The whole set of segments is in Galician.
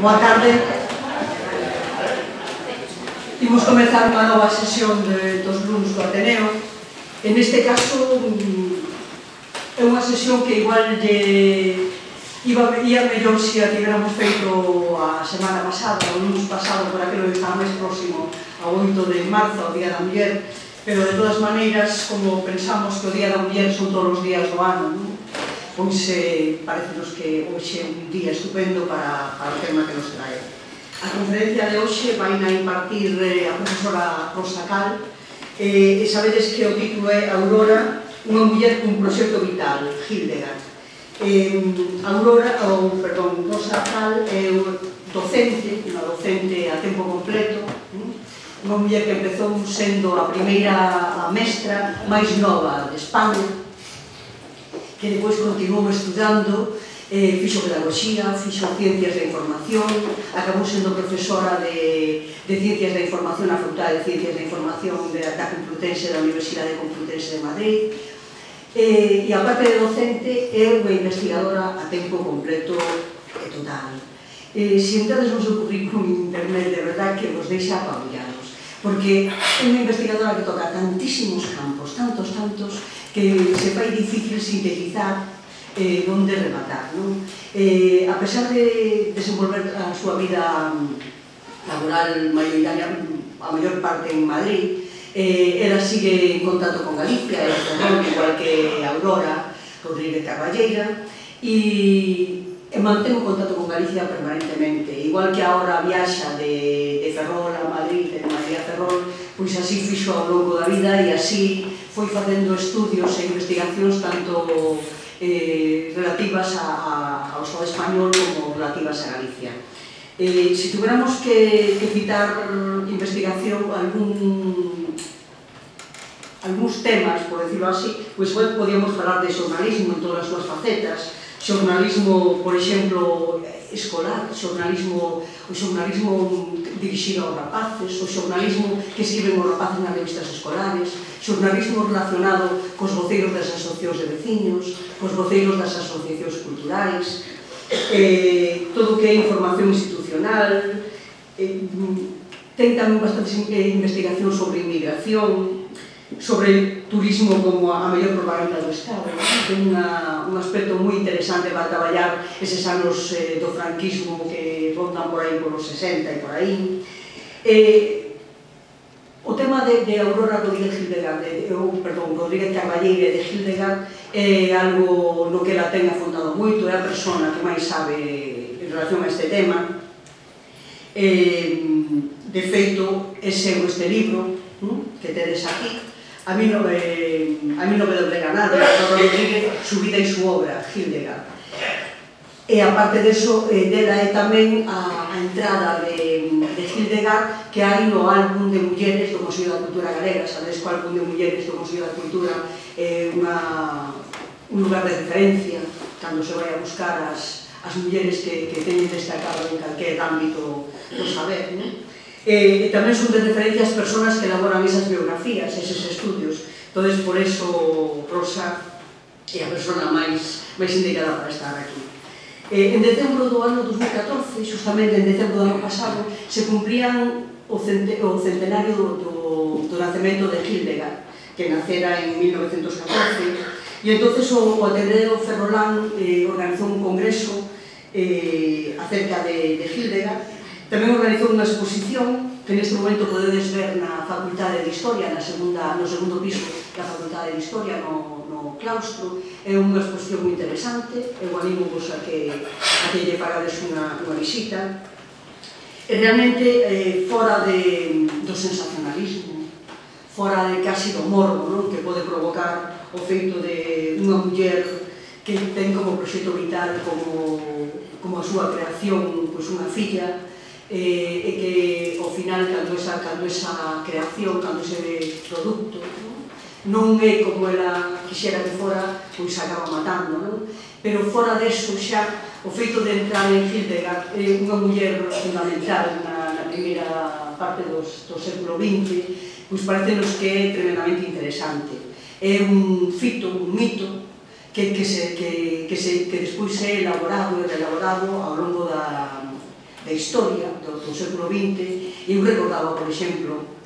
Boa tarde. Imos comezar unha nova sesión dos luns do Ateneo. En este caso, é unha sesión que igual ia mellor se a tiveramos feito a semana pasada, o luns pasado, por aquilo que está máis próximo ao 8 de marzo, ao Día da Muller, pero de todas maneiras, como pensamos que o Día da Muller son todos os días do ano, pois parecenos que hoxe é un día estupendo para o tema que nos trae. A conferencia de hoxe vai na impartir a profesora Rosa Cal, e sabedes que o título é Aurora, unha muller cun proxecto vital, Hildegard. Rosa Cal é docente, unha docente a tempo completo, unha muller que empezou sendo a primeira mestra máis nova de España, que depois continuou estudando, fixo pedagogía, fixo ciencias da información, acabou sendo profesora de ciencias da información na Facultade de Ciencias da Información da Complutense, da Universidade Complutense de Madrid, e a parte de docente é unha investigadora a tempo completo e total. Se entrades no seu currículum en internet, de verdad que vos deixa apabullados, porque é unha investigadora que toca tantísimos campos, tantos, que se fai difícil sintetizar onde rematar. A pesar de desenvolver a súa vida laboral mayoritaria, a maior parte en Madrid, ela sigue en contacto con Galicia, igual que Aurora Rodríguez Carballeira, e mantén o contacto con Galicia permanentemente, igual que agora viaxa de Ferrol a Madrid, de Madrid a Ferrol, pois así fixo ao longo da vida e así foi facendo estudios e investigacións tanto relativas ao Estado español como relativas a Galicia. Se tuviéramos que citar investigación, algúns temas, por decirlo así, pois podíamos falar de xornalismo en todas as súas facetas, xornalismo, por exemplo, escolar, o xornalismo dirixido aos rapaces, o xornalismo que escriben os rapaces nas revistas escolares, xornalismo relacionado cos voceiros das asociacións de veciños, cos voceiros das asociacións culturais, todo o que é información institucional, ten tamén bastante investigación sobre inmigración, sobre turismo como a mellor propaganda do Estado. Ten un aspecto moi interesante para traballar eses anos do franquismo que rondan por aí polos 60 e por aí. O tema de Aurora Rodríguez Carballeira e de Hildegard é algo no que ela ten afondado moito, é a persona que máis sabe en relación a este tema. De feito, ese é este libro que tedes aquí, A mí no me doblega nada, Aurora Rodríguez, su vida e su obra, Hildegard. E aparte deso, dela é tamén a entrada de Hildegard que hai no álbum de mulleres do Museo da Cultura Galega. Sabedes que o álbum de mulleres do Museo da Cultura é un lugar de referencia cando se vai a buscar as mulleres que teñen destacado en calquer ámbito do saber. E tamén son de referencia as persoas que elaboran esas biografías, eses estudios. Entón, por eso, Rosa é a persona máis indicada para estar aquí. En decembro do ano 2014, justamente en decembro do ano pasado, se cumplían o centenario do nacemento de Hildegard, que nacera en 1914, e entonces o Ateneo Ferrolán organizou un congreso acerca de Hildegard. Tamén organizou unha exposición que neste momento podedes ver na Facultade de Historia, no segundo piso da Facultade de Historia, no claustro. É unha exposición moi interesante, eu animo-vos a que lle fagades unha visita. E realmente, fora do sensacionalismo, fora de casi do morbo que pode provocar o feito de unha muller que ten como proxecto vital, como a súa creación, unha filla, e que ao final, cando esa creación, cando ese produto non é como ela quixera que fora, pois acaba matando. Pero fora deso, xa o feito de entrar en Hildegard é unha muller fundamental na primeira parte do século XX, pois parecenos que é tremendamente interesante. É un mito que despois é elaborado e reelaborado ao longo da historia do século XX, e eu recordaba, por exemplo,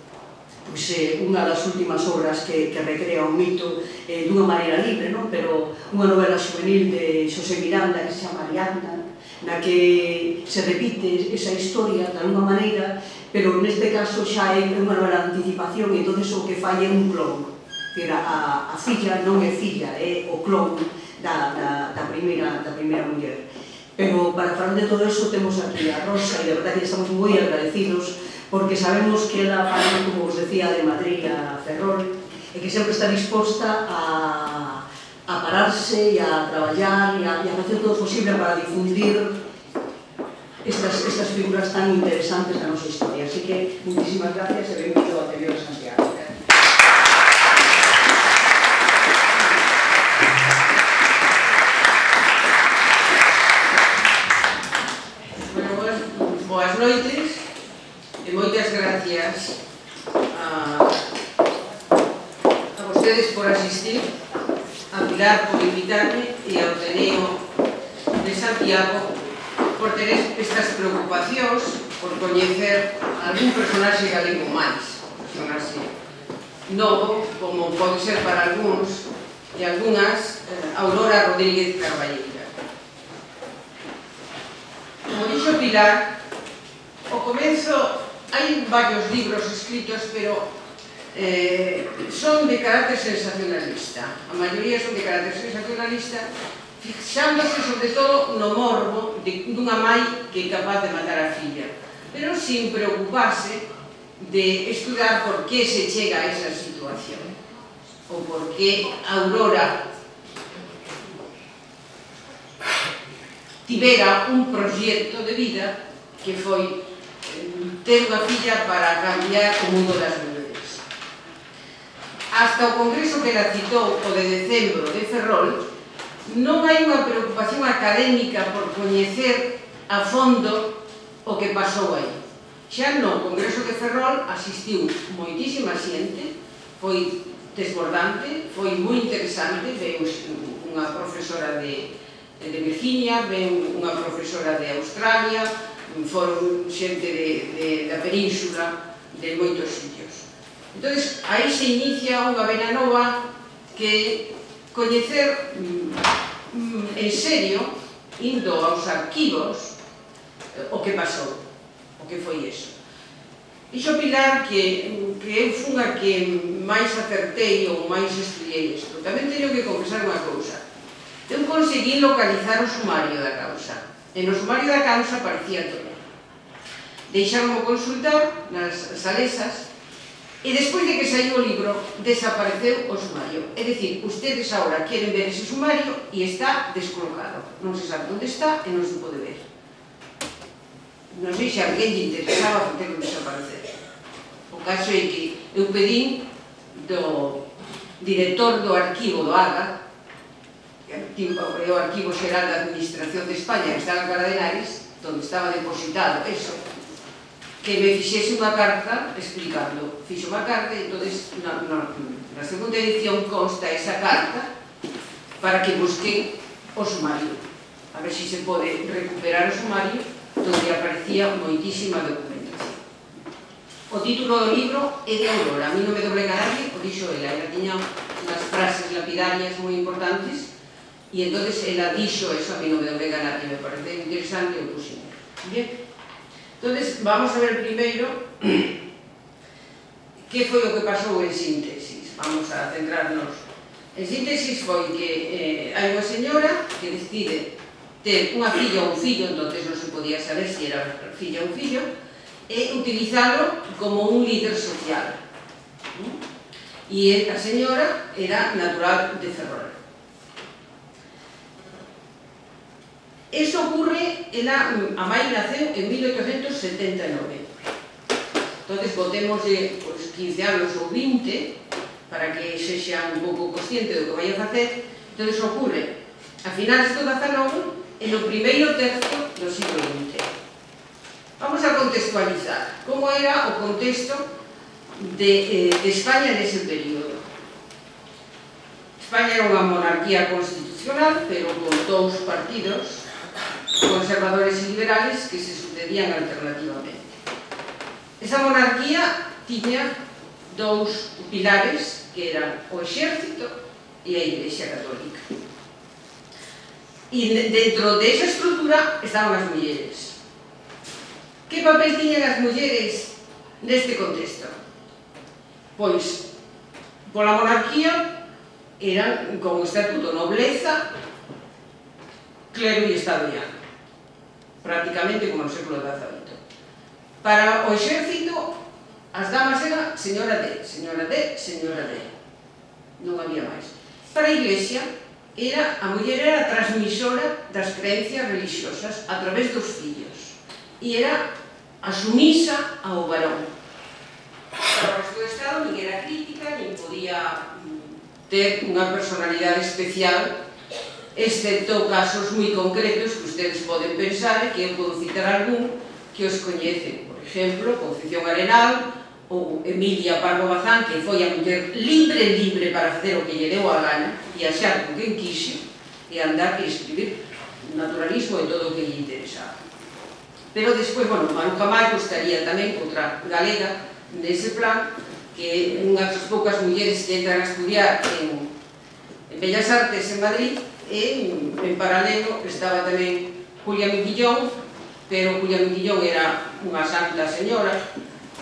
unha das últimas obras que recrea o mito dunha maneira libre, pero unha novela juvenil de Xosé Miranda que se chama Ariadna, na que se repite esa historia de alguma maneira, pero neste caso xa é unha novela de anticipación, e entón o que fai é un clon. A filla non é filla, é o clon da primeira muller. Pero para falar de todo eso temos aquí a Rosa, e de verdade que estamos moi agradecidos, porque sabemos que ela fala, como vos decía, de Madrid a Ferrol, e que sempre está disposta a pararse e a traballar e a facer todo o posible para difundir estas figuras tan interesantes da nosa historia. Así que, muchísimas gracias e benvido a Ateneo de Santiago. Boas noites e moitas gracias a vostedes por asistir, a Pilar por invitarme e ao Ateneo de Santiago por ter estas preocupacións por coñecer algún personaxe galego máis, personaxe novo, como pode ser para algúns e algunhas, Aurora Rodríguez Carballeira. Como dixo Pilar, ao comezo hai varios libros escritos, pero son de carácter sensacionalista. A maioría son de carácter sensacionalista, fixándose sobre todo no morbo dunha mai que é capaz de matar a filla, pero sin preocuparse de estudar por que se chega a esa situación, ou por que Aurora tivera un proxecto de vida que foi ter unha filla para cambiar o mundo das mulleres. Hasta o congreso que la citou, o de decembro de Ferrol, non hai unha preocupación académica por coñecer a fondo o que pasou aí. Xa no congreso de Ferrol asistiu moitísima xente, foi desbordante, foi moi interesante, veu unha profesora de Virginia, veu unha profesora de Australia, foron xente da península, de moitos sitios. Entón, aí se inicia unha vena nova que coñecer en serio, indo aos arquivos, o que pasou, o que foi iso. Dixo Pilar que eu fun a que máis acertei ou máis estudiei isto. Tamén teño que confesar unha cousa. Eu conseguí localizar o sumario da causa. E no sumario da causa aparecía todo. Deixáronme consultar nas salesas, e despois de que saiu o libro, desapareceu o sumario. É dicir, ustedes agora queren ver ese sumario e está descolocado. Non se sabe onde está e non se pode ver. Non sei se a alguén lle interesaba facelo desaparecer. O caso é que eu pedín do director do arquivo do AGA, que é o Arquivo Xeral da Administración de España, que está en Alcalá de Henares, onde estaba depositado eso, que me fixese unha carta explicando. Fixo unha carta e entonces na segunda edición consta esa carta para que busquen o sumario, a ver se se pode recuperar o sumario onde aparecía moitísima documentación. O título do libro é de Aurora, a mí non me doblega nadie, o dixo ela tiña unhas frases lapidarias moi importantes e entonces ela dixo eso, a mí non me doblega nadie, me parece interesante e o puxen. Bien. Entonces, vamos a ver primeiro que foi o que pasou en síntesis. Vamos a centrarnos. En síntesis foi que hai unha señora que decide ter unha filla ou un fillo, entonces non se podía saber se era filla ou un fillo, e utilizalo como un líder social. E a señora era natural de Ferrol. Eso ocurre, a mai naceu en 1879. Entonces, botemos 15 anos ou 20 para que sexa un pouco consciente do que vai a facer. Entonces, ocurre a finales do XIX e no primeiro terzo do siglo XX. Vamos a contextualizar como era o contexto de España nese período. España era unha monarquía constitucional, pero con dous partidos conservadores e liberales que se sucedían alternativamente. Esa monarquía tiña dous pilares que eran o exército e a Iglesia Católica. E dentro desa estrutura estaban as mulleres. Que papel tiñan as mulleres neste contexto? Pois, pola monarquía eran con estatuto nobleza, clero e estado llano, prácticamente como no século XVIII. Para o exército, as damas eran señora de, señora de, señora de, non había máis. Para a Iglesia, a muller era a transmisora das creencias religiosas a través dos fillos e era a sumisa ao varón. Para o resto do Estado nin era crítica, nin podía ter unha personalidade especial, excepto casos moi concretos que ustedes poden pensar, e que eu podo citar algún que os coñecen. Por exemplo, Concepción Arenal ou Emilia Pardo Bazán, que foi a muller libre para facer o que lle deu a gana, viaxar con quen quixe, e andar e escribir naturalismo e todo o que lle interesaba. Pero despois, bueno, Manu Camargo estaría tamén outra galega nese plan, que é unha das poucas mulleres que entran a estudiar en Bellas Artes en Madrid, e en paralelo estaba tamén Julia Minguillón, pero Julia Minguillón era unha santa señora,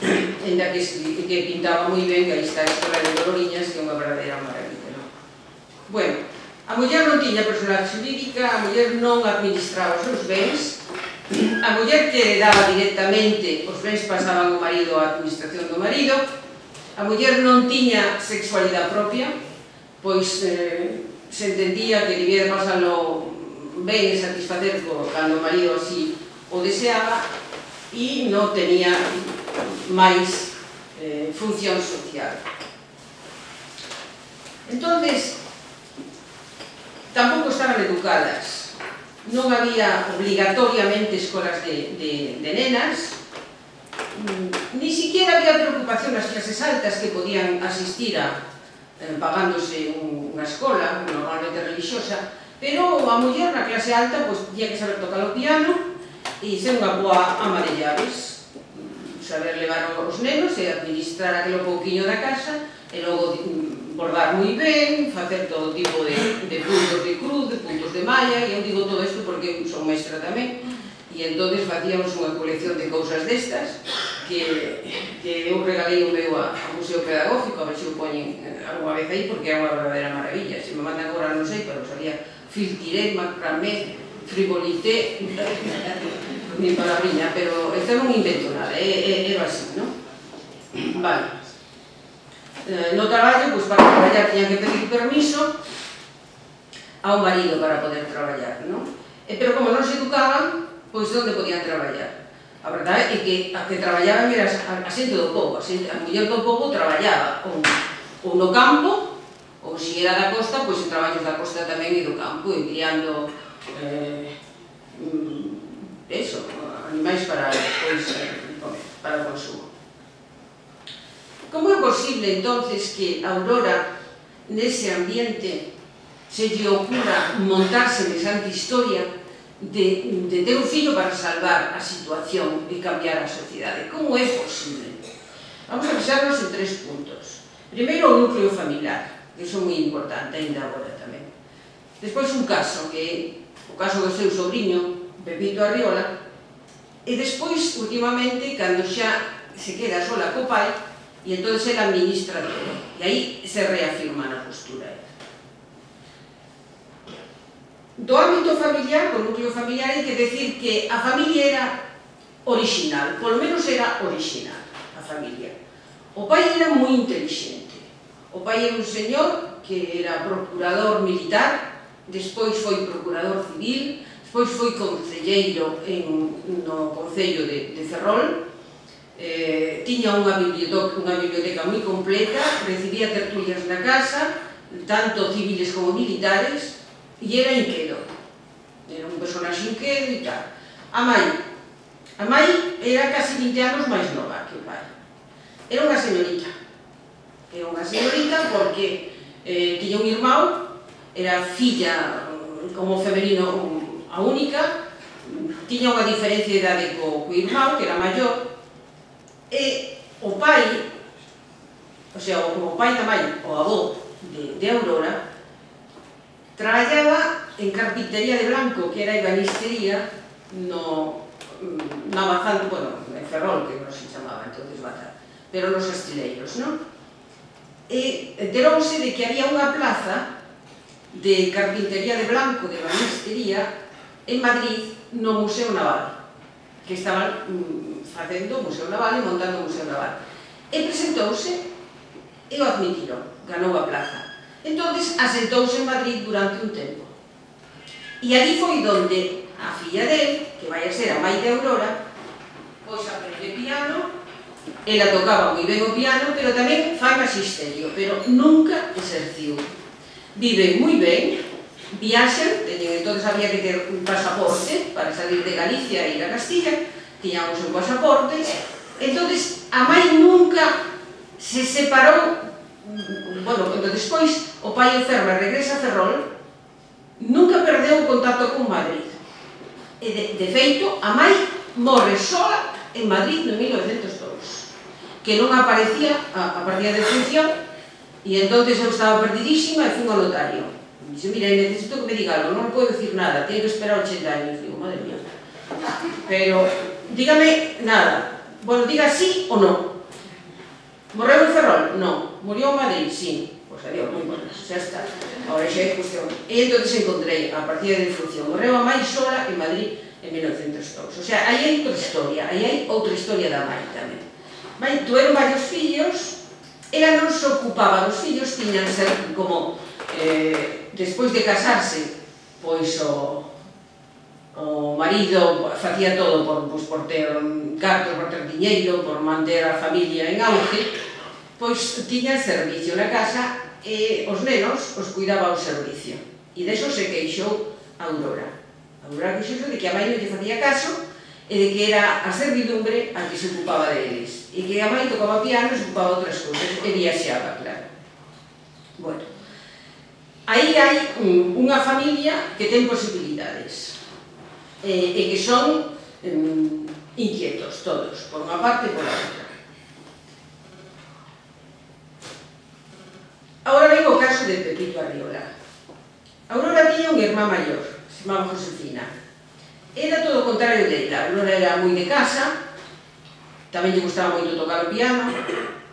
en la que pintaba moi ben, que aí está a Escola de Doloriñas, que é unha verdadeira maravilla. Bueno, a muller non tiña personalidade xurídica, a muller non administraba os seus bens, a muller que heredaba directamente os bens pasaban ao marido a administración do marido, a muller non tiña sexualidade propia, pois se entendía que debía de pasarlo ben e satisfacer cando o marido así o deseaba, e non tenía máis función social. Entonces, tampouco estaban educadas, non había obligatoriamente escolas de nenas, ni siquiera había preocupación nas clases altas que podían asistir pagándose unha escola, normalmente religiosa, pero a muller na clase alta tiña que saber tocar o piano e ser unha boa ama de llaves, saber levar os nenos e administrar aquilo pouquiño da casa, e logo bordar moi ben, facer todo tipo de puntos de cruz, de puntos de malla, e eu digo todo isto porque son mestra tamén, e entón facíamos unha colección de cousas destas que eu regalei o meu a Museo Pedagógico, a ver se o poñen algunha vez aí, porque é unha verdadeira maravilla. Se me mandan agora non sei, pero salía filtiré, macramé, frivolité, mi palabriña, pero isto non invento nada, é así, non? Vale. No traballo, pois para traballar tiñan que pedir permiso ao marido para poder traballar, non? Pero como non se educaban, pois onde podían traballar? A verdade é que a que traballaban era a xente do pobo, a muller do pobo traballaba ou no campo, ou se era da costa, pois en traballos da costa tamén e do campo, e criando animais para o consumo. Como é posible, entonces, que a Aurora, nese ambiente, se lle ocurra montarse semejante historia de ter un fillo para salvar a situación e cambiar a sociedade? Como é posible? Vamos a fixarnos en 3 puntos. Primeiro, o núcleo familiar, que iso é moi importante, ainda agora tamén. Despois, un caso, que é o caso do seu sobrinho, Pepito Arriola, e despois, últimamente, cando xa se queda sola co pai, e entón se la administra todo, e aí se reafirma na postura. Do ámbito familiar, do núcleo familiar, hai que decir que a familia era original, polo menos era original, a familia. O pai era moi inteligente. O pai era un señor que era procurador militar, despois foi procurador civil, despois foi concelleiro no Concello de Ferrol, tiña unha biblioteca moi completa, recibía tertulias na casa, tanto civiles como militares, e era inquedo. Era un personaxe inquedo e tal. A mãe era casi 20 anos máis nova que o pai. Era unha señorita. Era unha señorita porque tiña un irmão, era filla como femenino a única, tiña unha diferencia de idade co irmão, que era maior, e o pai, o sea, o pai da mãe, o avó de Aurora, traballaba en carpintería de Blanco, que era ebanistería, na Bazán, bueno, en Ferrol, que non se chamaba entonces Bazán, pero nos Astileiros, non? E enterouse de que había unha plaza de carpintería de Blanco, de ebanistería, en Madrid, no Museo Naval, que estaban facendo o Museo Naval e montando o Museo Naval. E presentouse e o admitiron, ganou a plaza. Entonces asentouse en Madrid durante un tempo. E ali foi donde a filla del, que vai a ser a mãe de Aurora, pois aprende piano, ela tocaba moi ben o piano, pero tamén fai magisterio, pero nunca exerciu. Viven moi ben, viaxan, entonces había que ter un pasaporte para salir de Galicia e ir a Castilla, tiñamos un pasaporte, entonces a mãe nunca se separou, bueno, despois o pai enferma e regresa a Ferrol, nunca perdeu o contacto con Madrid. E de feito, a mãe morre sola en Madrid no 1902, que non aparecía a partida de función, e entonces eu estaba perdidísima e fui ao notario. Dixe, mira, necesito que me diga algo, non podo decir nada, teño que esperar 80 años. Digo, madre mía. Pero, dígame nada. Bueno, diga sí ou non. Morreu en Ferrol? Non. Murió en Madrid? Sí. Pois adiós, moi bueno, xa está. Agora xa é cuestión. E entón encontrei a partida de función. Morreu a mãe sola en Madrid en 1902. O sea, aí hai outra historia. Aí hai outra historia da mãe tamén. Mãe, tuveron varios fillos. Ela non se ocupaba dos fillos, tiñan ser como... despois de casarse, pois o marido facía todo por ter cartos, por ter diñeiro, por manter a familia en auge, pois tiña servicio na casa e os nenos os cuidaba o servicio. E deso se queixou Aurora. Aurora queixou de que a mãe non lle facía caso e de que era a servidumbre a que se ocupaba deles. E que a mãe tocaba piano e se ocupaba de outras cousas e viaxaba, claro. Bueno, aí hai unha familia que ten posibilidades e que son inquietos todos, por unha parte e por outra. Agora ven o caso de Pepito Arriola. Aurora tiña unha irmá maior, se chamaba Josefina. Era todo o contrario dela. Aurora era moi de casa, tamén lle gustaba moito tocar o piano,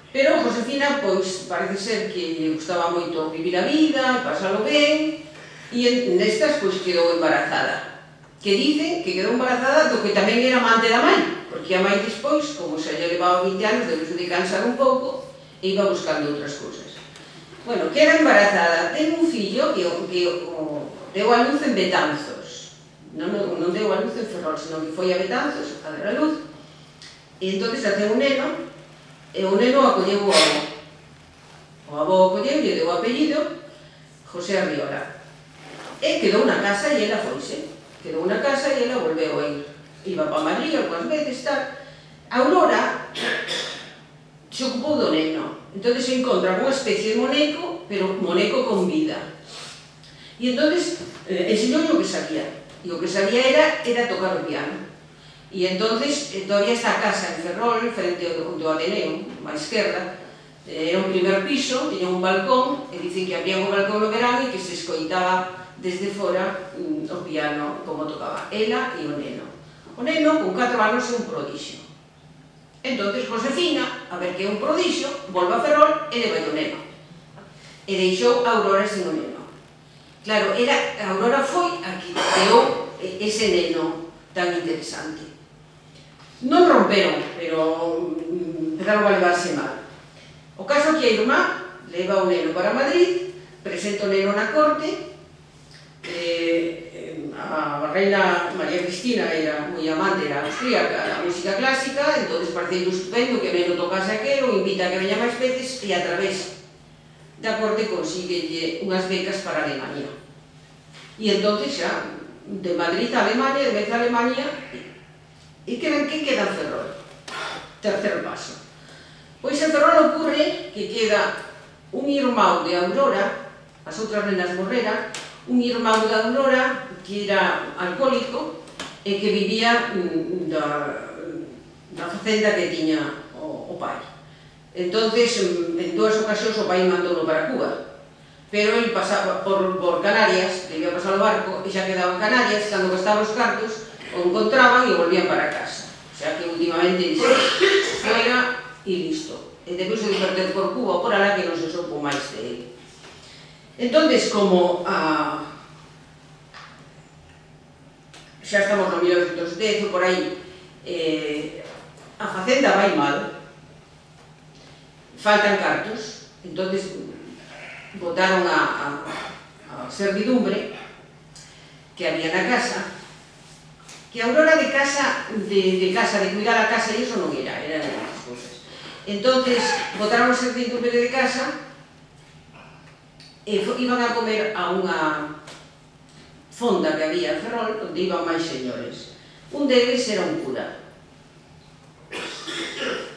pero Josefina, pois, parece ser que lle gustaba moito vivir a vida, pasalo ben, e nestas, pois, quedou embarazada. Que dicen que quedou embarazada do que tamén era amante da mãe, porque a mãe despois, como se lle levaba 20 anos, debeu de cansar un pouco, e iba buscando outras cousas. Bueno, queda embarazada, ten un fillo que deu a luz en Betanzos. Non deu a luz en Ferrol, senón que foi a Betanzos a dar a luz, e entón xa ten un neno, e o neno acolleu o avó. O avó acolleu e deu o apellido José Arriola. E quedou na casa e ela foise. Quedou na casa e ela volveu a ir. Iba para Madrid algunhas veces, tal. Aurora se ocupou do neno. Entón se encontra unha especie de moneco, pero moneco con vida. E entón enseñou o que sabía. E o que sabía era tocar o piano. E entón, todavía está a casa en Ferrol, frente do Ateneo, á esquerda, era un primer piso, tiña un balcón, e dicen que abrían o balcón no verán e que se escoitaba desde fora o piano como tocaba ela e o neno. O neno, con 4 anos, é un prodixio. Entón, Josefina, a ver que é un prodixio, volve a Ferrol e leva o neno. E deixou a Aurora sin o neno. Claro, a Aurora foi a que creou ese neno tan interesante. Non romperon, pero empezaron a levarse mal. O caso que a irmá leva o neno para Madrid, presenta o neno na corte, a reina María Cristina era moi amante, era austríaca, da música clásica, entón pareceu estupendo que o neno tocase aquelo, invita a que veña máis veces e a través da corte consíguelle unhas becas para Alemania. E entón xa, de Madrid a Alemania, de vez a Alemania, e que queda en Ferrol. Tercer paso. Pois en Ferrol ocurre que queda un irmão de Aurora, as outras nenas morreran, un irmão de Aurora que era alcohólico e que vivía da facenda que tiña o pai. Entonces, en dúas ocasións o pai mandouno para Cuba, pero ele pasaba por Canarias, debía pasar o barco, e xa quedaba en Canarias, cando gastaban os cartos, o encontraban e volvían para casa. O sea que últimamente fuera e listo. E depois de perder por Cuba ou por alá que non se supo máis de ele. Entonces, como xa estamos no 1910 ou por aí, a facenda vai mal, faltan cartos, entonces botaron a servidumbre que había na casa, que a Aurora de cuidar a casa e iso non era, eran outras cousas. Entonces botaron a servidumbre de casa e iban a comer a unha fonda que había en Ferrol, onde iban máis señores. Un deles era un cura.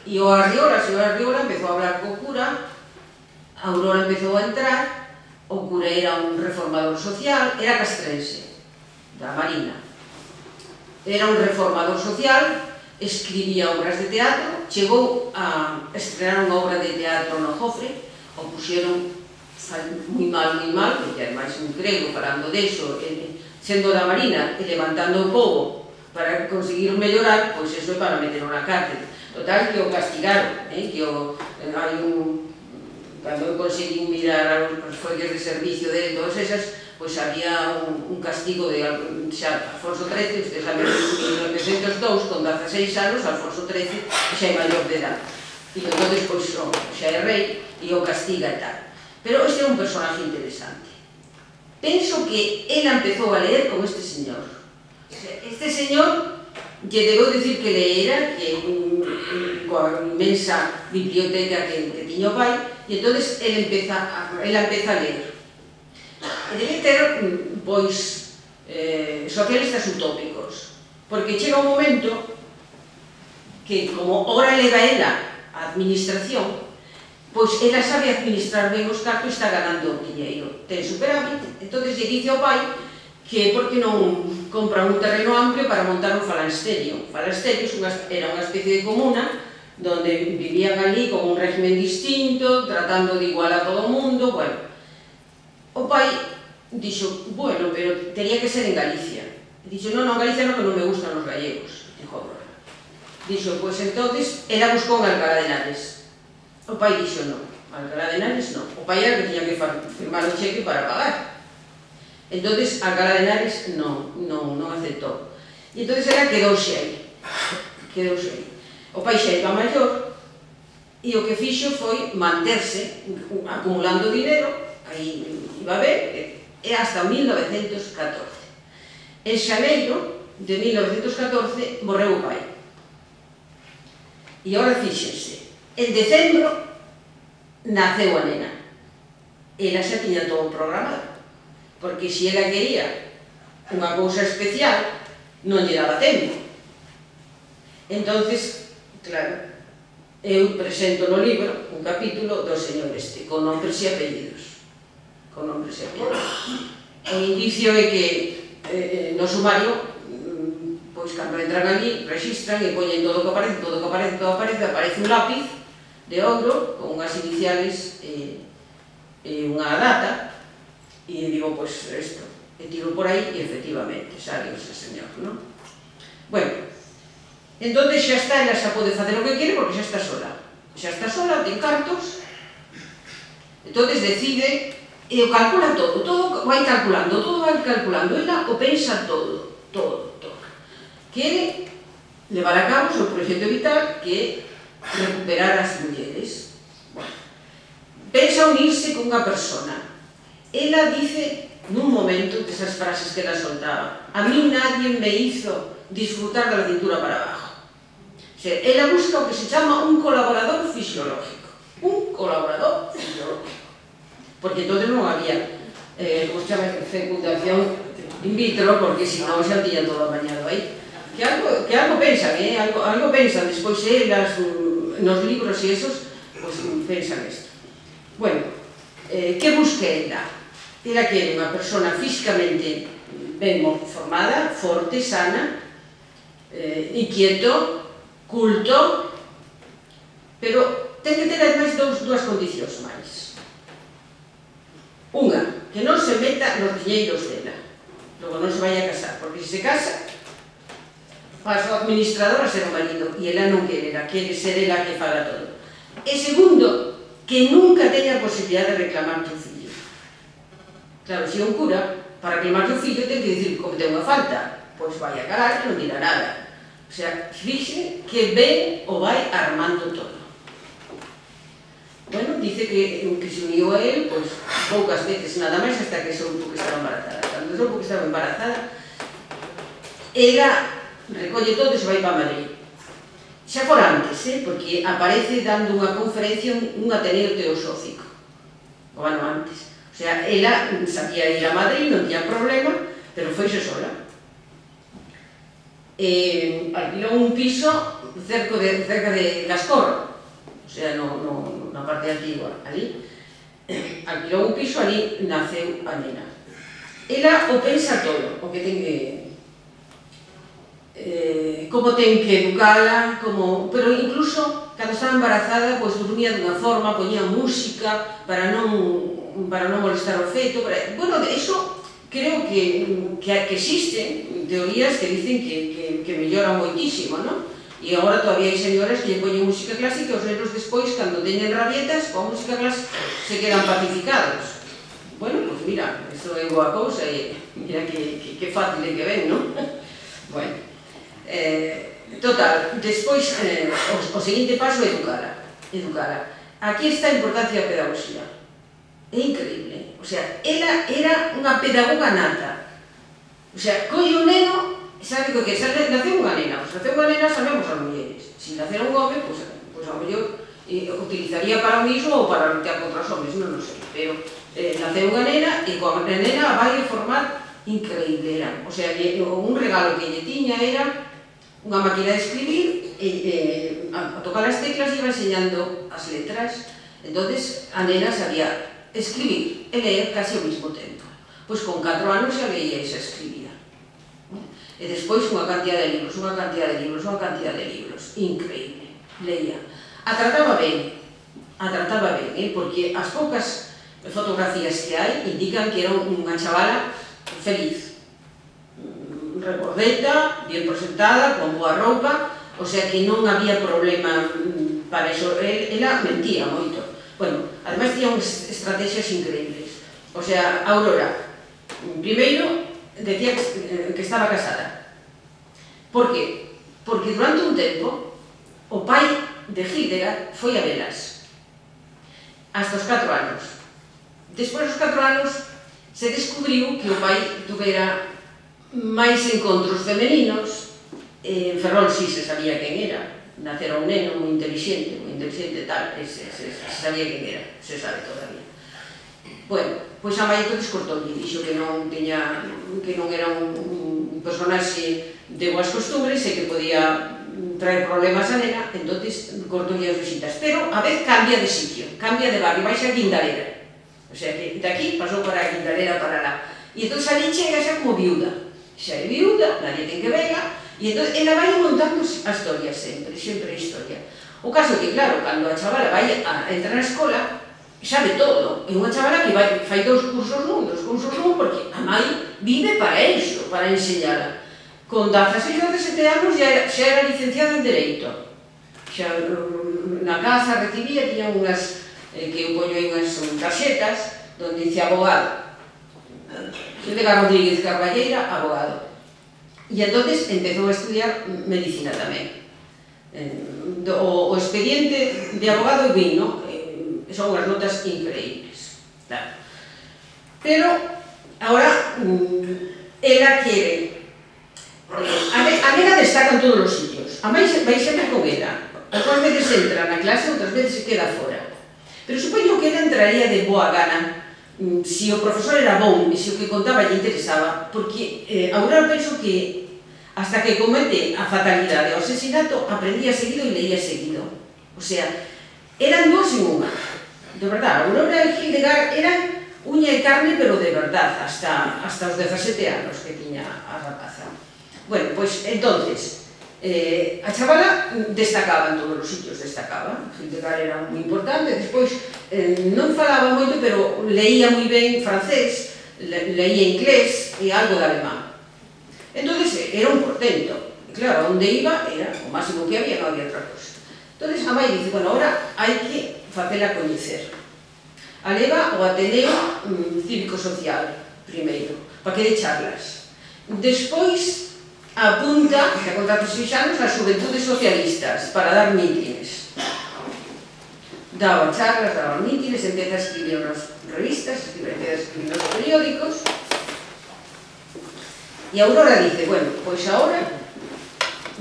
E o señor Arriola empezou a hablar co cura, a Aurora empezou a entrar, o cura era un reformador social, era castrense, da Marina. Era un reformador social, escribía obras de teatro, chegou a estrenar unha obra de teatro no Jofre, o puxeron moi mal, porque ademais un grego falando deso, sendo da Marina e levantando o pobo para conseguir mellorar, pois eso é para meterlo na cárcel. Total, que o castigaron, hai un... Cando eu conseguí mirar as follas de servicio dele, todas esas, pois había un castigo de xa Alfonso XIII, ustedes saben, en 1902, con 16 anos, Alfonso XIII xa é maior de edad. E entón, pois, xa é rei e o castiga e tal. Pero este é un personaje interesante. Penso que ela empezou a leer con este señor. Este señor lle debeu dicir que leera, que coa inmensa biblioteca que tiña o pai, e entón ela empeza a ler. E debe ter, pois, socialistas utópicos, porque chega un momento que, como ora leva ela a administración, pois ela sabe administrar ben os cartos e está ganando o diñeiro, ten superávit. Entón lle dice ao pai que por que non compra un terreno amplio para montar un falansterio. Falansterio era unha especie de comuna donde vivían allí con un régimen distinto, tratando de igual a todo o mundo. Bueno, o pai dixo, bueno, pero tenía que ser en Galicia. Dixo, non, Galicia non, que non me gustan os gallegos. Dixo, pois entonces, ela buscou en Alcalá de Henares. O pai dixo, non, Alcalá de Henares non. O pai era que tiña que firmar o cheque para pagar. Entonces, Alcalá de Henares non aceptou. E entón ela quedouse aí. O pai xa iba maior e o que fixo foi manterse acumulando dinero, aí iba ben, e hasta 1914. En xaneiro de 1914 morreu o pai. E agora fíxense, en decembro naceu a nena. Ela xa tiña todo programado, porque se ela quería unha cousa especial, non lle daba tempo. Entonces, claro, eu presento no libro un capítulo do señor este, con nombres e apellidos. Con nombres e apellidos. O indicio é que no sumario, pois cando entran ali, registran e poñen todo o que aparece, aparece un lápiz de ouro con unhas iniciales e unha data, e digo, pois, isto, e tiro por aí, e efectivamente, sale ese señor, non? Bueno, entón xa está, ela xa pode facer o que quere porque xa está sola, ten cartos, entón decide, e o calcula todo vai calculando, ela o pensa todo. Quere levar a cabo o seu proxecto vital, que é recuperar as mulleres. Pensa unirse con unha persona. Ela dice, nun momento, desas frases que ela soltaba, a mí nadie me hizo disfrutar de la cintura para abajo. Ela busca o que se chama un colaborador fisiológico. Porque entonces non había, como se chama, fecundación in vitro, porque senón xa tiña todo amañado aí. Que algo pensan, algo pensan, despois elas, nos libros e esos, pois pensan isto. Bueno, que busca ela? Ela quere unha persona físicamente ben formada, forte, sana, inquieto, culto, pero ten que ter ademais dúas condicións máis. Unha, que non se meta nos diñeiros dela, logo non se vai a casar, porque se casa pasa o administrador a ser o marido e ela non quere ser ela que faga todo. E segundo, que nunca teña a posibilidad de reclamar o fillo. Claro, se é un cura, para reclamar o fillo ten que dicir que cometeu unha falta, pois vai a cagar e non dirá nada. O sea, fixe que ben o vai armando todo. Bueno, dice que se uniu a él, pois, poucas veces nada máis hasta que soupo que estaba embarazada. Cando soupo que estaba embarazada, ela recolle todo e se vai para Madrid. Xa por antes, porque aparece dando unha conferencia un Ateneo Teosófico, o ano antes. O sea, ela sabía ir a Madrid, non tiña problema, pero foise sola. Alquilou un piso cerca de Gascorro, o sea, na parte antigua, ali. Alquilou un piso, ali naceu a nena. Ela o pensa todo, o que ten que... como ten que educala, pero incluso cando estaba embarazada, pois dormía dunha forma, poñía música para non molestar o feto. Bueno, iso creo que existen teorías que dicen que mellora moitísimo, non? E agora todavía hai señoras que lle poñen música clásica e os nenos despois, cando teñen rabietas, coa música clásica se quedan pacificados. Bueno, pois mira, iso é boa cousa e mira que fácil é que ven, non? Bueno. Total, despois o seguinte paso é educala. Aquí está a importancia da pedagogía. É increíble, o sea, ela era unha pedagoga nata. O sea, colle o neno, sabe o que naceu unha nena, sabemos as mulleres. Se nacera un home, pois a mellor utilizaría para o mismo ou para lutar contra os homes, non sei, pero naceu unha nena e coa nena vai a formar increíble. O sea, un regalo que lle tiña era unha máquina de escribir, a tocar as teclas iba enseñando as letras. Entonces a nena sabía escribir e ler casi ao mesmo tempo. Pois con 4 anos xa leía e xa escribía. E despois unha cantidad de libros, increíble, leía. A trataba ben, porque as poucas fotografías que hai indican que era unha chavala feliz, recordeta, bien presentada, con boa roupa, o sea que non había problema para iso. Ela mentía moito. Bueno, ademais tiña unhas estrategias increíbles. O sea, Aurora, primeiro, decía que estaba casada. Por qué? Porque durante un tempo o pai de Hildegard foi a velas hasta os 4 anos. Despois dos 4 anos se descubriu que o pai tuvera máis encontros femeninos. En Ferrol sí se sabía quen era, nacera un neno moi inteligente tal, se sabía quen era, se sabe todavía. Bueno, pois a Maito descortoulle, dixo que non era un personaxe de boas costumbres e que podía traer problemas a nena, entonces cortoulle as visitas. Pero a vez cambia de sitio, cambia de barrio, vai xa a Guindarera. O sea que de aquí pasou para a Guindarera, para lá. E entón ali chega xa como viuda. Xa é viuda, nadie ten que vela, e entón ela vai montando a historia sempre a historia. O caso que, claro, cando a chavala vai a entrar na escola, sabe todo. É unha chavala que fai 2 cursos nun, porque a mãe vive para iso, para enseñala. Con 16 ou 17 anos xa era licenciada en Dereito. Xa na casa recibía, tiña unhas, que eu poño aí unhas tarxetas, donde dice abogado. Hildegard Rodríguez Carballeira, abogado. E entonces empezou a estudiar medicina tamén. O expediente de abogado é vino, son unhas notas increíbles. Pero, agora, ela quere... A nena destaca en todos os sitios. A mãe vai sempre con ela. Outras veces entra na clase, outras veces se queda fora. Pero supoño que ela entraría de boa gana se o profesor era bon e se o que contaba lle interesaba, porque Aurora penso que hasta que comete a fatalidade, o asesinato, aprendía seguido e leía seguido. O sea, eran dúas en unha. De verdad, Aurora e Hildegard eran uña e carne, pero de verdad, hasta os 17 anos que tiña a rapaza. Bueno, pois, entonces, A chavala destacaba en todos os sitios, destacaba. Hildegard era moi importante, despois non falaba moito, pero leía moi ben francés, leía inglés e algo de alemán. Entón, era un portento. E claro, onde iba era o máximo que había, non había outra cosa. Entón, a mãe dice, bueno, ahora hai que facela coñecer. A leva o Ateneo Cívico-Social, primeiro, para que de charlas. Despois, apunta, xa con 16 anos, as Xuventudes Socialistas, para dar mítines. Daba charlas, daba mítines, empeza a escribir nas revistas, empeza a escribir nos periódicos. E Aurora dice, bueno, pois agora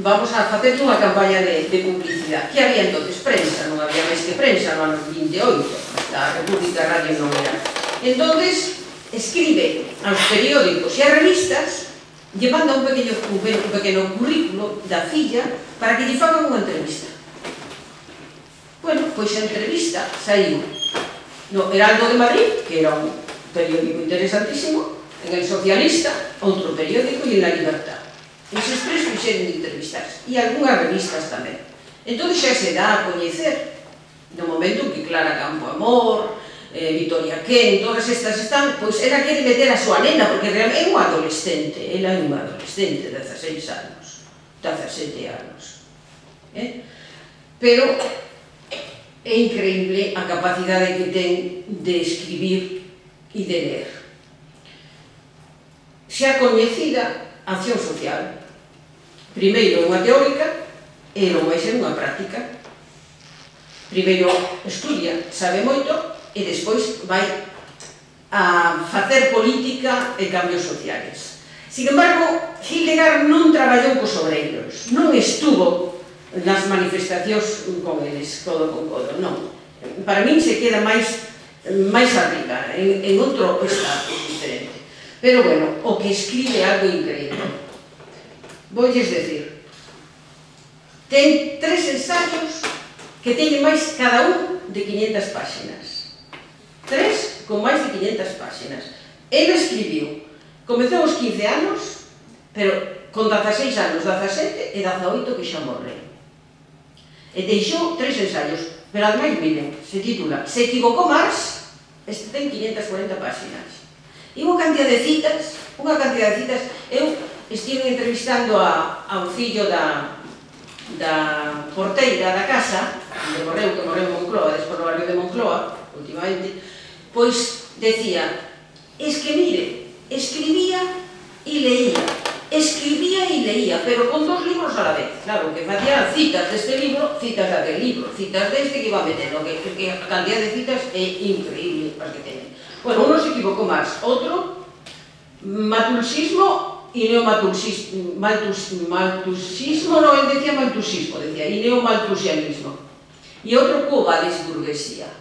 vamos a facer unha campaña de publicidade. Que había entonces? Prensa, non había máis que prensa no ano 28, a República Radio non era. Entonces, escribe aos periódicos e as revistas, lle manda un pequeno currículo da filla para que lle fagan unha entrevista. Bueno, pois a entrevista saiu no Heraldo de Madrid, que era un periódico interesantísimo, en El Socialista, outro periódico, e en La Libertad. Eses tres fixeron de entrevistas, e algunhas revistas tamén. Entón xa se dá a coñecer, no momento en que Clara Campoamor, Vitoria Ken, todas estas están, pois ela quere meter a súa nena, porque realmente é unha adolescente, ela é unha adolescente de 16 anos, 17 anos. Pero é increíble a capacidade que ten de escribir e de ler. Xa coñecida, acción social. Primeiro unha teórica e logo vai ser unha práctica. Primeiro estudia, sabe moito, e despois vai a facer política e cambios sociais. Sin embargo, Hildegard non traballou cos obreiros, non estuvo nas manifestacións con eles, codo con codo, non. Para min se queda máis arriba, en outro estado diferente. Pero, bueno, o que escribe é algo increíble. Voulles decir, ten 3 ensaios que teñen máis cada un de 500 páxinas. 3 con máis de 500 páxinas. Ele escribiu, comezou aos 15 anos, pero con 16 anos, 17 e 18 que xa morreu. E deixou 3 ensaios, pero ademais, miren, se titula Se equivocou Marx, este ten 540 páxinas. E unha cantidad de citas, eu estive entrevistando ao fillo da porteira da casa, que morreu en Moncloa, despois no barrio de Moncloa, últimamente, pois decía, es que mire, escribía e leía, pero con 2 libros a la vez. Claro, que facían citas deste libro, citas daquele libro, citas deste que iba metendo, que a cantidad de citas é increíble as que teñen. Bueno, uno se equivocó máis, outro, matulsismo e neomaltusismo, non, el decía maltusismo, decía, e neomaltusianismo. E outro, cobadesburguesía.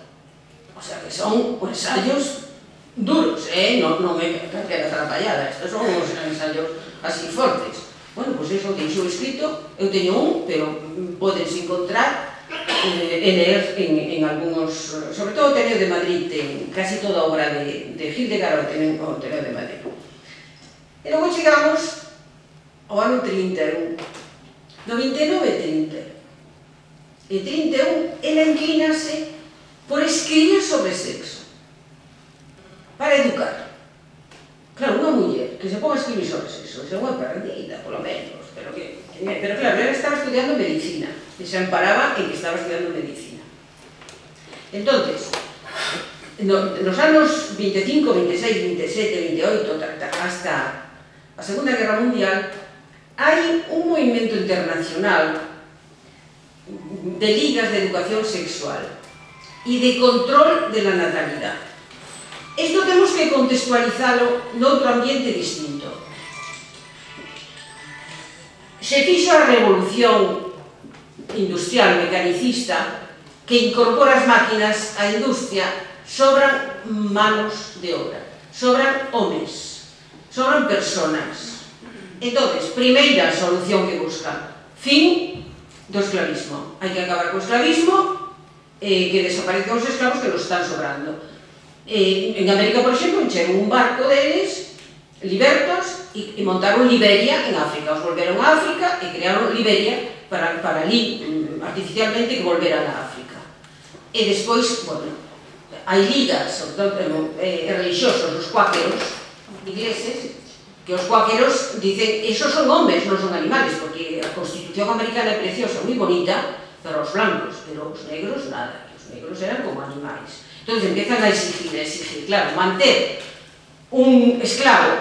O sea, que son ensayos duros, non é calquera atrapallada, estos son uns ensayos así fortes. Bueno, pois eso deixo escrito, eu teño un, pero podense encontrar e ler en algúns, sobre todo o Ateneo de Madrid, ten casi toda a obra de Hildegard o Ateneo de Madrid. E logo chegamos ao ano 31, no 29 e 30. E 31, ela inclínase por escribir sobre sexo, para educar. Claro, unha muller que se ponga a escribir sobre sexo, é unha perdida, polo menos, pero claro, ela estaba estudiando medicina, e se amparaba en que estaba estudiando medicina. Entonces, nos anos 25, 26, 27, 28, hasta a Segunda Guerra Mundial, hai un movimento internacional de ligas de educación sexual e de control de la natalidad. Isto temos que contextualizalo noutro ambiente distinto. Se fixo a revolución industrial mecanicista que incorpora as máquinas á industria, sobran manos de obra, sobran homes, sobran personas. Entón, primeira solución que busca, fin do esclavismo. Hai que acabar co esclavismo, que desaparezcan os esclavos que nos están sobrando. En América, por exemplo, encheron un barco deles libertos e montaron Liberia en África. Os volveron a África e crearon Liberia para ali, artificialmente, que volveran a África. E despois, bueno, hai ligas religiosos, os cuáqueros ingleses, que os cuáqueros dicen, esos son homes, non son animales, porque a Constitución americana é preciosa, moi bonita para os blancos, pero os negros nada, os negros eran como animais. Entón empiezan a exigir, claro, manter un esclavo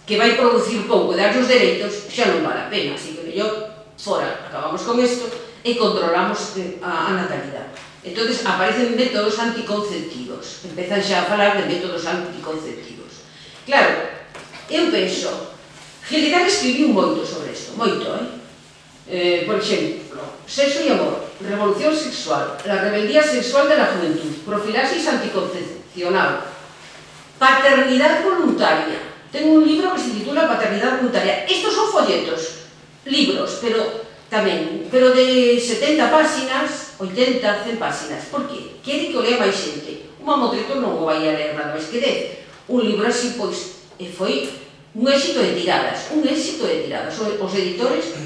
que vai producir pouco e darlle os dereitos xa non vale a pena, así que mellor fora, acabamos con isto e controlamos a natalidade. Entón aparecen métodos anticonceptivos, empezan xa a falar de métodos anticonceptivos. Claro, eu penso, Hildegard escribiu moito sobre isto, moito, por exemplo, Sexo e amor, revolución sexual, la rebeldía sexual de la juventud, profilaxis anticoncepcional, paternidad voluntaria. Tengo un libro que se titula Paternidad voluntaria. Estos son folletos, libros, pero de 70 páxinas, 80, 100 páxinas. Por qué? Quere que o lea máis xente. Un mamotreto non o vai a ler nada máis que 10. Un libro así, pois, foi un éxito de tiradas, Os editores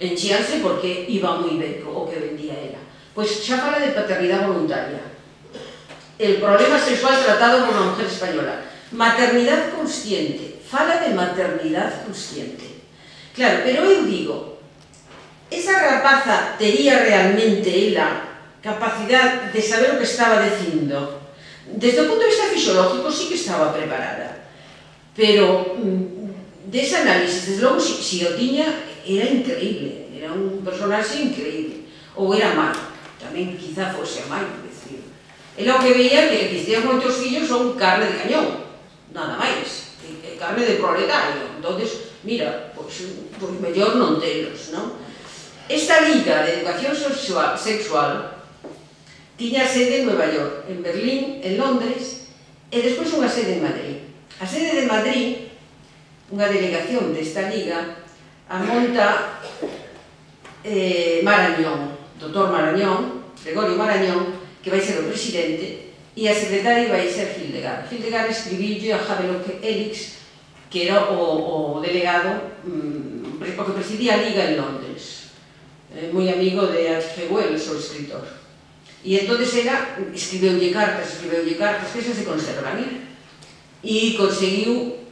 enchíanse porque iba moi ben o que vendía ela. Pois xa fala de paternidade voluntaria. El problema sexual tratado por unha mujer española. Maternidade consciente. Fala de maternidade consciente. Claro, pero eu digo, esa rapaza tería realmente ela capacidade de saber o que estaba dicindo? Desde o punto de vista fisiológico sí que estaba preparada. Pero dese análisis, desde logo, si o tiña, era increíble, era un personaxe increíble. Ou era mal, tamén quizá fose a mal, decir. Ela o que veía que existían moitos fillos son carne de cañón, nada máis, carne de proletario. Entonces, mira, pois mellor non telos, non? Esta Liga de Educación Sexual tiña sede en Nueva York, en Berlín, en Londres, e despois unha sede en Madrid. A sede de Madrid, unha delegación desta liga, a monta Marañón, Dr. Marañón, Gregorio Marañón, que vai ser o presidente, e a secretaria vai ser Hildegard. Hildegard escribille a Havelock Ellis, que era o delegado, o que presidía a liga en Londres, moi amigo de H.G. Wells, o escritor. E entón ela escribeulle cartas, que esas se conservan, e conseguiu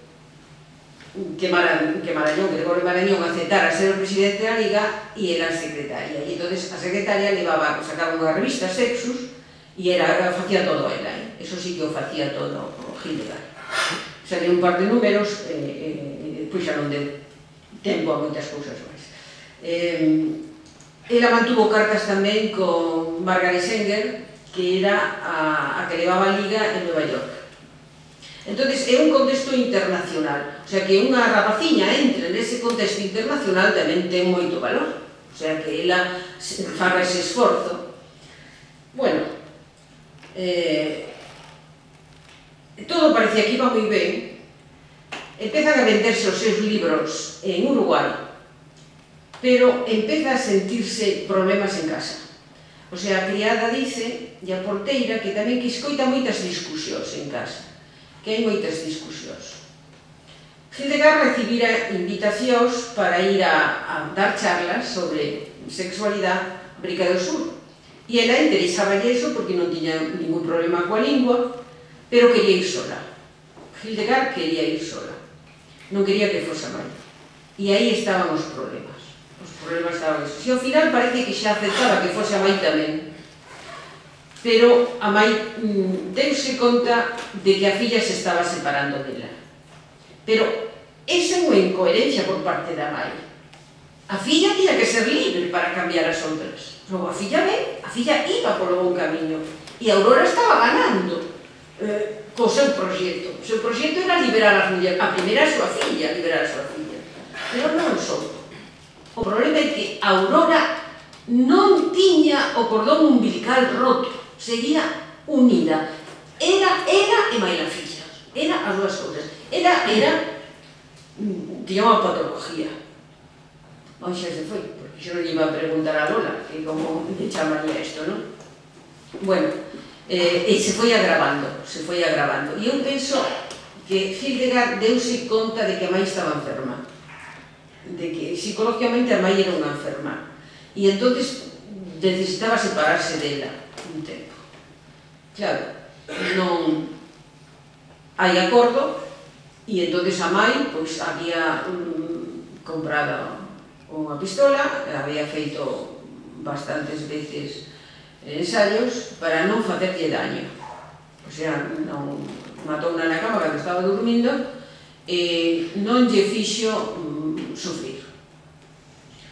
que Gregorio Marañón aceptara ser o presidente da Liga e ela a secretaria. E entón a secretaria sacaba unha revista, Sexus, e facía todo ela. Eso sí que o facía todo o Hildegard. Salía un par de números e depois xa non deu tempo a moitas cousas máis. Ela mantuvo cartas tamén con Margaret Sanger, que era a que levaba a Liga en Nueva York. Entón, é un contexto internacional, o sea que unha rapaciña entre nese contexto internacional tamén ten moito valor, o sea que ela faga ese esforzo. Bueno, todo parecía que iba moi ben, empezan a venderse os seus libros en Uruguai, pero empeza a sentirse problemas en casa. O sea, a criada dice, e a porteira, que tamén que escoita moitas discusións en casa, que hai moitas discusións. Hildegard recibira invitacións para ir a dar charlas sobre sexualidade a América do Sur. E ela interesaba iso porque non tiña ningún problema coa lingua, pero quería ir sola. Hildegard quería ir sola. Non quería que fose a mãe. E aí estaban os problemas. Os problemas estaban esos. E ao final parece que xa aceptaba que fose a mãe tamén. Pero a mãe deuse conta de que a filla se estaba separando dela. Pero esa é unha incoherencia por parte da mãe. A filla tiña que ser libre para cambiar as outras. Logo, a filla iba polo bon camiño. E a Aurora estaba ganando co seu proxecto. O seu proxecto era liberar as mulleres. A primeira a súa filla, liberar a súa filla. Pero non só. O problema é que a Aurora non tiña o cordón umbilical roto. Seguía unida. Era e máis a filla. Era as dúas cousas. Era tiña unha patología. Ou xa se foi, porque xa non iba a preguntar a Lola que como me chamaría isto, non? Bueno, e se foi agravando. E eu penso que Hildegard deuse conta de que a mãe estaba enferma, de que psicológicamente a mãe era unha enferma, e entonces necesitaba separarse dela un tempo. Claro, non hai acordo, e entonces a mãe había comprado unha pistola, había feito bastantes veces ensaios para non facerlle daño. O sea, non matouna na cama cando estaba dormindo e non lle fixo sufrir.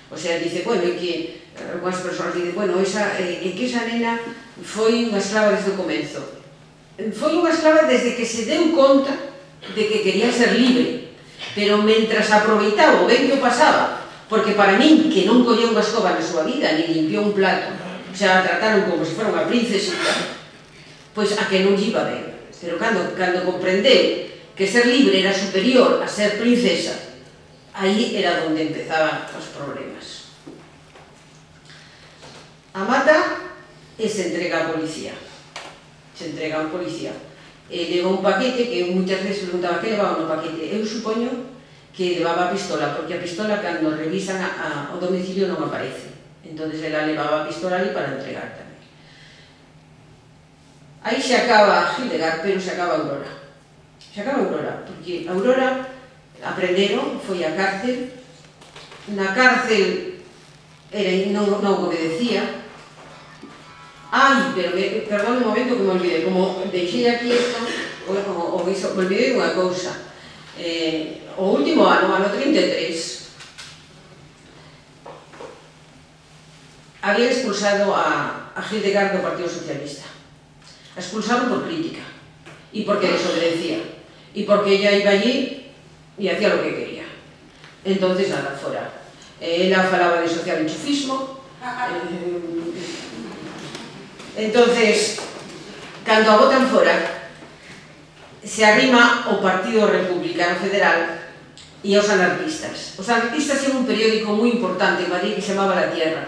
O sea, dice, bueno, que algunas persoas dicen, bueno, que esa nena foi unha esclava desde o comenzo. Foi unha esclava desde que se deu conta de que quería ser libre, pero mentras aproveitaba o ben que o pasaba, porque para min, que non colleu unha escoba na súa vida, ni limpiou un plato, o sea, a trataron como se fora unha princesita, pois a que non lle iba ben. Pero cando comprendeu que ser libre era superior a ser princesa, aí era onde empezaban os problemas. A mata e se entrega a policía. Se entrega a un policía. Leva un paquete que moitas veces preguntaba que levaba no paquete. Eu supoño que levaba a pistola, porque a pistola cando revisan o domicilio non aparece. Entón, ela levaba a pistola ali para entregar tamén. Aí se acaba Hildegard, pero se acaba Aurora. Se acaba Aurora, porque Aurora aprenderon, foi a cárcel. Na cárcel non obedecía. Ai, pero perdón un momento que me olvidei, como deixei aquí isto, me olvidei unha cousa. O último ano 33, habían expulsado a Hildegard do Partido Socialista. A expulsaron por crítica, e porque desobedecía, e porque ella iba allí e hacía lo que quería. Entonces, nada, fora. Ela falaba de social enchufismo. Entonces, cando a botan fora, se arrima o Partido Republicano Federal e aos anarquistas. Os anarquistas eran un periódico moi importante en Madrid que se chamaba La Tierra.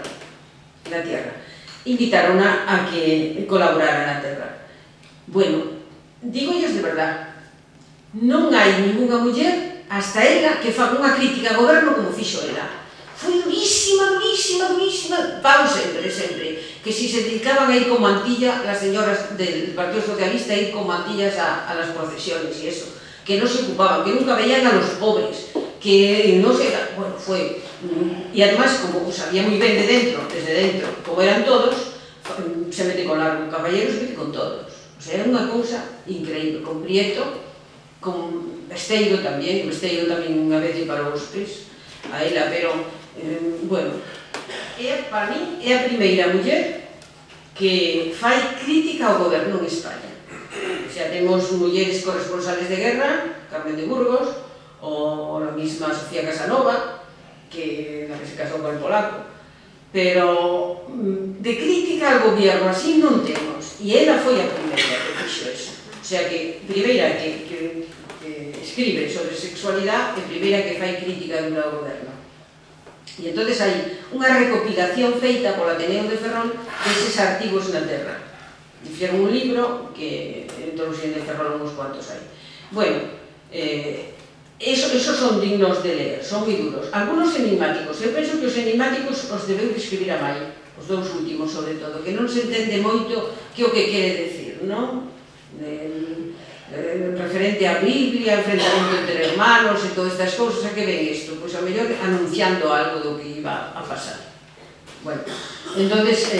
La Tierra. Invitaron a que colaborara na Terra. Bueno, digo ellos de verdad, non hai ninguna muller hasta ela que faga unha crítica ao goberno como fixo ela. Foi durísima, durísima, durísima, pau sempre, sempre, que si se dedicaban a ir con mantilla las señoras del Partido Socialista, a ir con mantillas a las procesiones y eso, que no se ocupaban, que nunca veían a los pobres, que no se... Bueno, fue... Y además, como sabía muy bien de dentro, desde dentro, como eran todos, se mete con largo caballero, se mete con todos. O sea, era unha cousa increíble, con Prieto, con Besteiro tamén unha vez para os pés a ela, pero, bueno, para mí é a primeira muller que fai crítica ao goberno en España. O sea, temos mulleres corresponsales de guerra, Carmen de Burgos, ou a mesma Sofía Casanova, que se casou con el polaco, pero de crítica ao gobierno así non temos, e ela foi a primeira que fixo eso. O sea que primeira que escribe sobre sexualidade e primeira que fai crítica ao goberno. E entonces hai unha recopilación feita polo Ateneo de Ferrol deses artigos na Terra. Fixeron un libro que introducían de Ferrol uns cuantos hai. Bueno, esos son dignos de ler, son moi duros. Algunos enigmáticos. Eu penso que os enigmáticos os debeu de escribir a Mai, os dous últimos, sobre todo, que non se entende moito que o que quere decir, non? Referente á Biblia, enfrentamento entre hermanos e todas estas cousas, a que ven isto? Pois a mellor anunciando algo do que iba a pasar. Bueno, entonces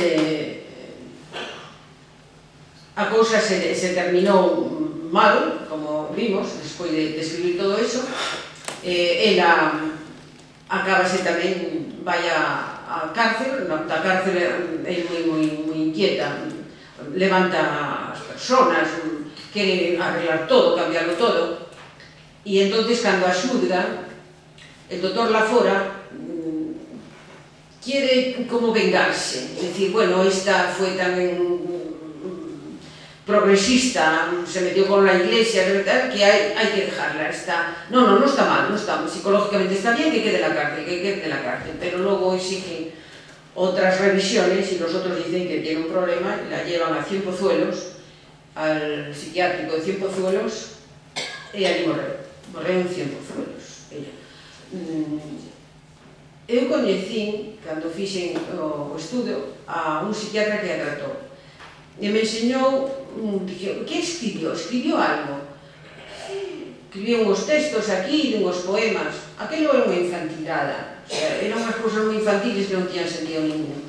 a cousa se terminou mal, como vimos, despois de escribir todo eso. Ela acabase tamén, vai á cárcel, da cárcel é moi inquieta, levanta as personas, quere arreglar todo, cambiarlo todo, e entonces cando a xulga, el doctor Lafora quiere como vengarse, es decir, bueno, esta foi tamén progresista, se metió con la iglesia, que hay que dejarla, no está mal, no está, psicológicamente está bien, que quede en la cárcel, pero luego exige otras revisiones y los otros dicen que tiene un problema, la llevan a Cienpozuelos, al psiquiátrico de Cienpozuelos, e ali morreu en Cienpozuelos, ella. Eu coñecín, cando fixen o estudo, a un psiquiatra que a tratou. E me enseñou, que escribió? Escribió algo. Escribió uns textos aquí, uns poemas. Aquilo era unha infantilada. O sea, eran unhas cousas moi infantiles que non tiñan sentido ningún.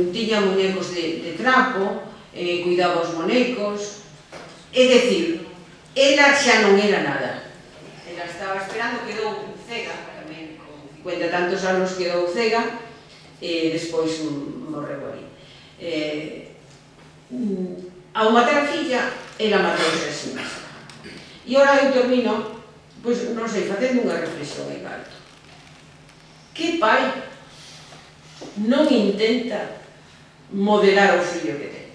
Tiña muñecos de trapo, cuidaba os monecos. É dicir, ela xa non era nada. Ela estaba esperando, quedou cega, tamén con 50 tantos anos quedou cega, e despois morreu ali. Ao matar a filla, ela matouse a si mesma. E ora eu termino, pois, non sei, facendo unha reflexión en alto. Que pai non intenta modelar o fillo que ten?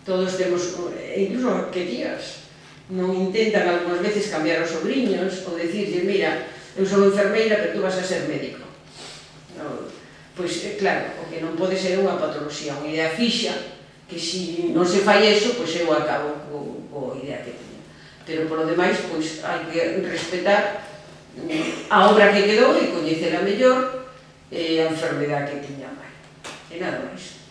Todos temos, incluso que tías, non intentan algunhas veces cambiar os sobrinhos ou dicirlle, mira, eu sou enfermeira, pero tú vas a ser médico. Pois, claro, o que non pode ser unha patoloxía, unha idea fixa, que se non se fai eso, pois eu acabo coa idea que teño. Pero, por lo demais, pois, hai que respetar a obra que quedou e coñecela mellor e a enfermedade que tiña a mãe. E nada máis.